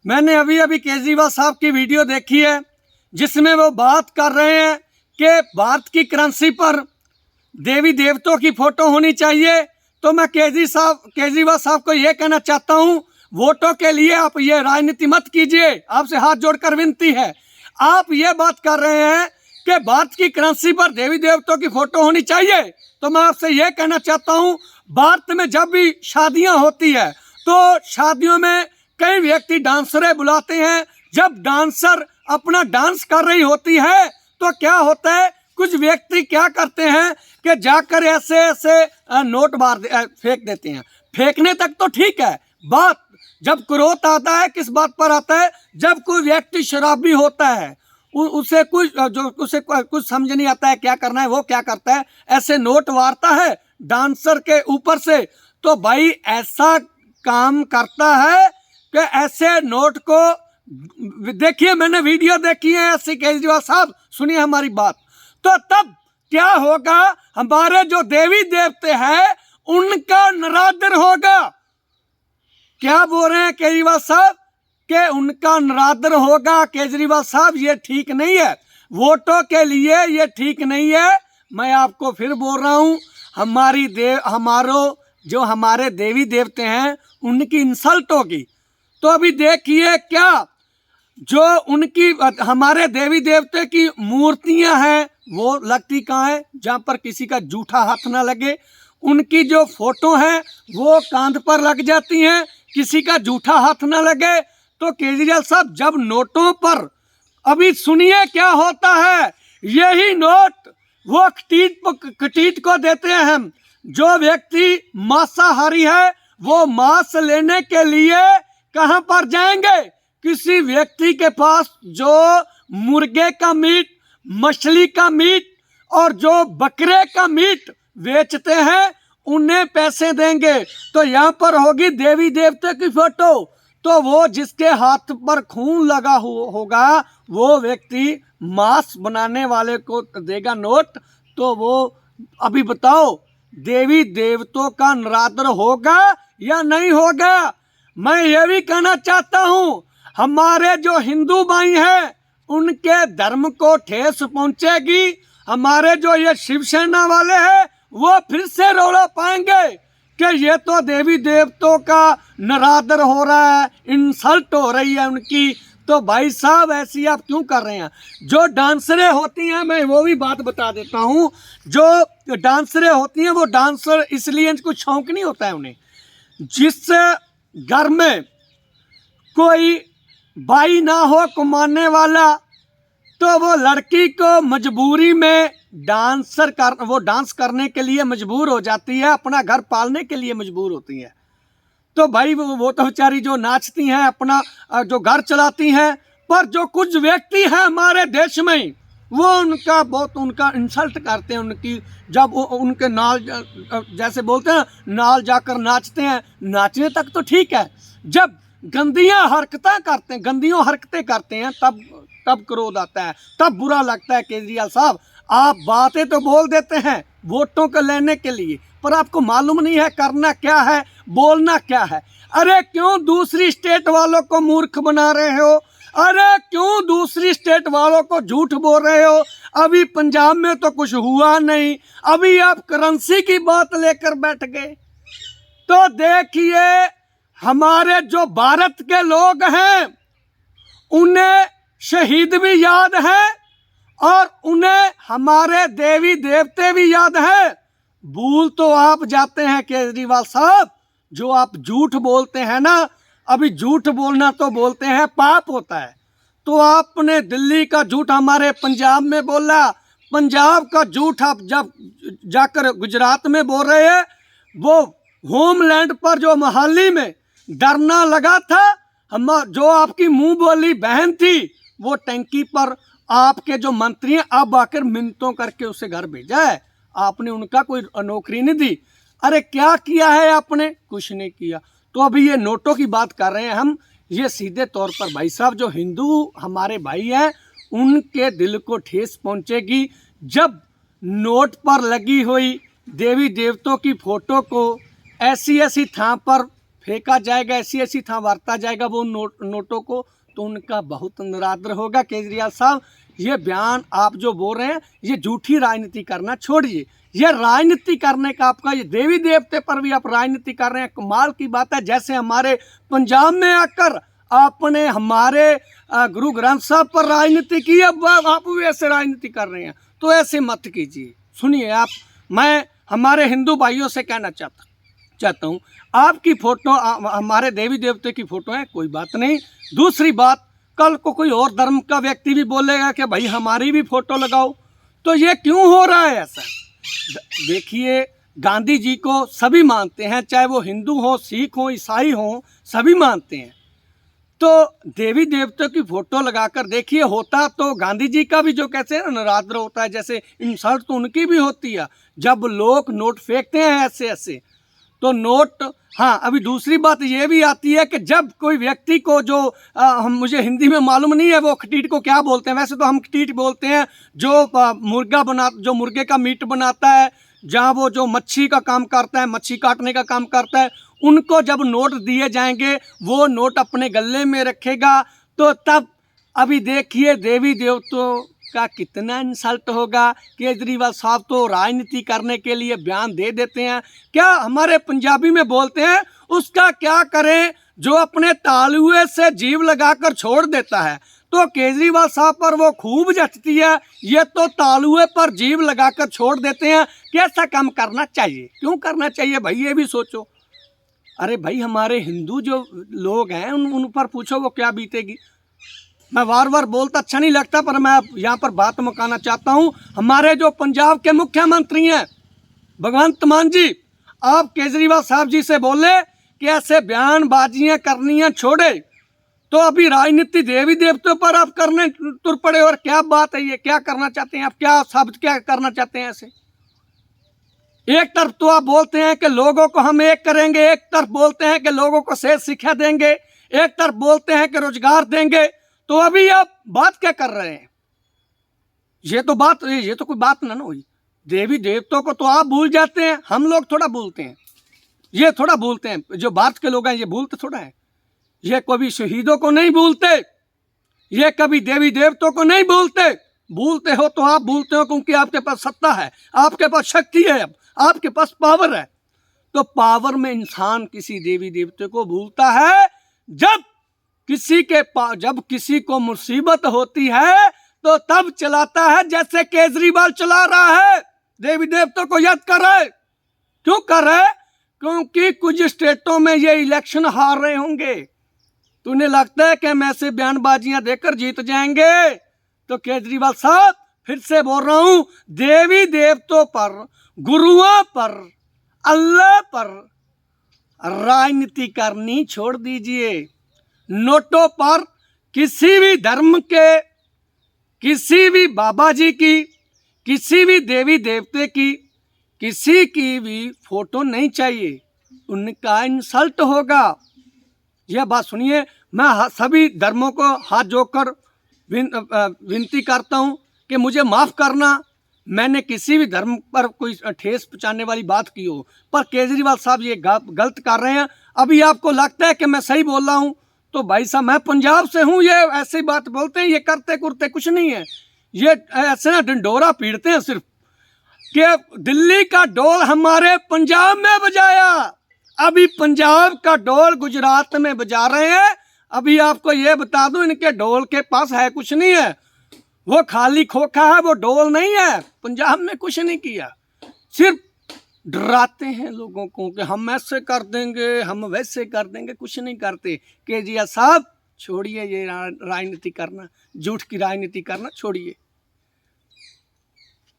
मैंने अभी अभी केजरीवाल साहब की वीडियो देखी है जिसमें वो बात कर रहे हैं कि भारत की करेंसी पर देवी देवताओं की फोटो होनी चाहिए। तो मैं केजरीवाल साहब को ये कहना चाहता हूँ, वोटों के लिए आप ये राजनीति मत कीजिए, आपसे हाथ जोड़कर विनती है। आप ये बात कर रहे हैं कि भारत की करेंसी पर देवी देवताओं की फोटो होनी चाहिए, तो मैं आपसे ये कहना चाहता हूँ, भारत में जब भी शादियाँ होती है तो शादियों में कई व्यक्ति डांसरे बुलाते हैं। जब डांसर अपना डांस कर रही होती है तो क्या होता है, कुछ व्यक्ति क्या करते हैं कि जाकर ऐसे ऐसे नोट फेंक देते हैं। फेंकने तक तो ठीक है, बात जब क्रोध आता है किस बात पर आता है, जब कोई व्यक्ति शराबी होता है, उसे कुछ समझ नहीं आता है क्या करना है, वो क्या करता है, ऐसे नोट वारता है डांसर के ऊपर से। तो भाई ऐसा काम करता है कि ऐसे नोट को देखिए, मैंने वीडियो देखी है ऐसी। केजरीवाल साहब सुनिए हमारी बात, तो तब क्या होगा, हमारे जो देवी देवते हैं उनका नरादर होगा। क्या बोल रहे हैं केजरीवाल साहब कि उनका नरादर होगा। केजरीवाल साहब ये ठीक नहीं है, वोटों के लिए ये ठीक नहीं है। मैं आपको फिर बोल रहा हूँ, हमारे देवी देवते हैं उनकी इंसल्ट होगी। तो अभी देखिए क्या जो उनकी हमारे देवी देवते की मूर्तियां हैं वो लगती कहाँ है, जहाँ पर किसी का जूठा हाथ ना लगे। उनकी जो फोटो है वो कांध पर लग जाती हैं, किसी का जूठा हाथ ना लगे। तो केजरीवाल साहब जब नोटों पर, अभी सुनिए क्या होता है, यही नोट वो कटीट को देते हैं। हम जो व्यक्ति मांसाहारी है वो मांस लेने के लिए कहां पर जाएंगे, किसी व्यक्ति के पास जो मुर्गे का मीट, मछली का मीट और जो बकरे का मीट बेचते हैं उन्हें पैसे देंगे। तो यहाँ पर होगी देवी देवते की फोटो, तो वो जिसके हाथ पर खून लगा होगा वो व्यक्ति मांस बनाने वाले को देगा नोट। तो वो अभी बताओ, देवी देवतों का नरादर होगा या नहीं होगा। मैं ये भी कहना चाहता हूँ, हमारे जो हिंदू भाई हैं उनके धर्म को ठेस पहुंचेगी। हमारे जो ये शिवसेना वाले हैं वो फिर से रौला पाएंगे कि ये तो देवी देवताओं का नरादर हो रहा है, इंसल्ट हो रही है उनकी। तो भाई साहब ऐसी आप क्यों कर रहे हैं। जो डांसरें होती हैं, मैं वो भी बात बता देता हूँ, जो डांसरें होती हैं वो डांसर इसलिए कुछ शौक नहीं होता है उन्हें। जिस घर में कोई भाई ना हो कमाने वाला, तो वो लड़की को मजबूरी में वो डांस करने के लिए मजबूर हो जाती है, अपना घर पालने के लिए मजबूर होती है। तो भाई वो तो बेचारी जो नाचती हैं, अपना जो घर चलाती हैं। पर जो कुछ व्यक्ति हैं हमारे देश में वो उनका इंसल्ट करते हैं उनकी। जब उनके नाल, जैसे बोलते हैं नाल जाकर नाचते हैं, नाचने तक तो ठीक है, जब गंदियां हरकतें करते हैं तब क्रोध आता है, तब बुरा लगता है। केजरीवाल साहब आप बातें तो बोल देते हैं वोटों को लेने के लिए, पर आपको मालूम नहीं है करना क्या है, बोलना क्या है। अरे क्यों दूसरी स्टेट वालों को मूर्ख बना रहे हो, अरे क्यों दूसरी स्टेट वालों को झूठ बोल रहे हो। अभी पंजाब में तो कुछ हुआ नहीं, अभी आप करेंसी की बात लेकर बैठ गए। तो देखिए, हमारे जो भारत के लोग हैं उन्हें शहीद भी याद है और उन्हें हमारे देवी देवते भी याद है। भूल तो आप जाते हैं केजरीवाल साहब, जो आप झूठ बोलते हैं ना, अभी झूठ बोलना तो बोलते हैं पाप होता है। तो आपने दिल्ली का झूठ हमारे पंजाब में बोला, पंजाब का झूठ आप जब जाकर गुजरात में बोल रहे हैं। वो होमलैंड पर जो मोहाली में डरना लगा था, हम जो आपकी मुंह बोली बहन थी वो टंकी पर आपके जो मंत्री हैं अब आकर मिन्नतों करके उसे घर भेजा है। आपने उनका कोई नौकरी नहीं दी। अरे क्या किया है आपने, कुछ नहीं किया। तो अभी ये नोटों की बात कर रहे हैं हम, ये सीधे तौर पर भाई साहब जो हिंदू हमारे भाई हैं उनके दिल को ठेस पहुंचेगी जब नोट पर लगी हुई देवी देवताओं की फोटो को ऐसी थां पर फेंका जाएगा, ऐसी ऐसी था बरता जाएगा वो नोटों को, तो उनका बहुत निरादर होगा। केजरीवाल साहब, ये बयान आप जो बोल रहे हैं, ये झूठी राजनीति करना छोड़िए। ये राजनीति करने का आपका, ये देवी देवते पर भी आप राजनीति कर रहे हैं, कमाल की बात है। जैसे हमारे पंजाब में आकर आपने हमारे गुरु ग्रंथ साहब पर राजनीति की, अब आप भी ऐसे राजनीति कर रहे हैं, तो ऐसे मत कीजिए। सुनिए आप, मैं हमारे हिंदू भाइयों से कहना चाहता हूँ, आपकी फ़ोटो हमारे देवी देवते की फ़ोटो है, कोई बात नहीं। दूसरी बात, कल को कोई और धर्म का व्यक्ति भी बोलेगा कि भाई हमारी भी फ़ोटो लगाओ, तो ये क्यों हो रहा है ऐसा? देखिए, गांधी जी को सभी मानते हैं, चाहे वो हिंदू हो, सिख हो, ईसाई हो, सभी मानते हैं। तो देवी देवता की फोटो लगाकर देखिए, होता तो गांधी जी का भी जो कहते हैं नराद्र होता है, जैसे इंसल्ट तो उनकी भी होती है। जब लोग नोट फेंकते हैं ऐसे ऐसे, तो नोट, हाँ, अभी दूसरी बात ये भी आती है कि जब कोई व्यक्ति को जो हम, मुझे हिंदी में मालूम नहीं है वो खटीट को क्या बोलते हैं, वैसे तो हम खटीट बोलते हैं, जो मुर्गे का मीट बनाता है, जहाँ वो जो मच्छी का काम करता है, मच्छी काटने का काम करता है, उनको जब नोट दिए जाएंगे वो नोट अपने गले में रखेगा, तो तब अभी देखिए देवी देवताओं का कितना इंसल्ट होगा। केजरीवाल साहब तो राजनीति करने के लिए बयान दे देते हैं, क्या हमारे पंजाबी में बोलते हैं, उसका क्या करें जो अपने तालुए से जीभ लगाकर छोड़ देता है। तो केजरीवाल साहब पर वो खूब जचती है, ये तो तालुए पर जीभ लगाकर छोड़ देते हैं। कैसा काम करना चाहिए, क्यों करना चाहिए भाई, ये भी सोचो। अरे भाई, हमारे हिंदू जो लोग हैं उन पर पूछो वो क्या बीतेगी। मैं बार बार बोलता अच्छा नहीं लगता, पर मैं यहाँ पर बात मुकाना चाहता हूँ। हमारे जो पंजाब के मुख्यमंत्री हैं भगवंत मान जी, आप केजरीवाल साहब जी से बोले कि ऐसे बयानबाजियाँ करनियाँ छोड़े, तो अभी राजनीति देवी देवताओं पर आप करने तुर पड़े। और क्या बात है, ये क्या करना चाहते हैं आप, क्या शब्द क्या करना चाहते हैं ऐसे? एक तरफ तो आप बोलते हैं कि लोगों को हम एक करेंगे, एक तरफ बोलते हैं कि लोगों को सेहत शिक्षा देंगे, एक तरफ बोलते हैं कि रोजगार देंगे, तो अभी आप बात क्या कर रहे हैं? ये तो कोई बात ना हुई। देवी देवताओं को तो आप भूल जाते हैं, हम लोग थोड़ा भूलते हैं, ये थोड़ा भूलते हैं। जो भारत के लोग हैं ये भूलते थोड़ा है, ये कभी शहीदों को नहीं भूलते, ये कभी देवी देवताओं को नहीं भूलते। भूलते हो तो आप भूलते हो क्योंकि आपके पास सत्ता है, आपके पास शक्ति है, आपके पास पावर है। तो पावर में इंसान किसी देवी देवते को भूलता है जब किसी को मुसीबत होती है, तो तब चलाता है, जैसे केजरीवाल चला रहा है, देवी देवता को याद कर रहा है। क्यों कर रहा है? क्योंकि कुछ स्टेटों में ये इलेक्शन हार रहे होंगे, तो उन्हें लगता है कि हम ऐसे बयानबाजियां देकर जीत जाएंगे। तो केजरीवाल साहब, फिर से बोल रहा हूं, देवी देवताओं पर, गुरुओं पर, अल्लाह पर राजनीति करनी छोड़ दीजिए। नोटों पर किसी भी धर्म के, किसी भी बाबा जी की, किसी भी देवी देवते की, किसी की भी फोटो नहीं चाहिए, उनका इंसल्ट होगा। यह बात सुनिए, मैं सभी धर्मों को हाथ जोड़कर विनती करता हूं कि मुझे माफ़ करना, मैंने किसी भी धर्म पर कोई ठेस पहुंचाने वाली बात की हो, पर केजरीवाल साहब ये गलत कर रहे हैं। अभी आपको लगता है कि मैं सही बोल रहा हूं, तो भाई साहब मैं पंजाब से हूं, ये ऐसी बात बोलते हैं, ये करते कुरते कुछ नहीं है, ये ऐसे ना डंडोरा पीटते हैं सिर्फ, कि दिल्ली का ढोल हमारे पंजाब में बजाया, अभी पंजाब का ढोल गुजरात में बजा रहे हैं। अभी आपको ये बता दूं, इनके ढोल के पास है कुछ नहीं है, वो खाली खोखा है, वो ढोल नहीं है। पंजाब में कुछ नहीं किया, सिर्फ डराते हैं लोगों को कि हम ऐसे कर देंगे, हम वैसे कर देंगे, कुछ नहीं करते। केजरीवाल साहब छोड़िए ये राजनीति करना, झूठ की राजनीति करना छोड़िए।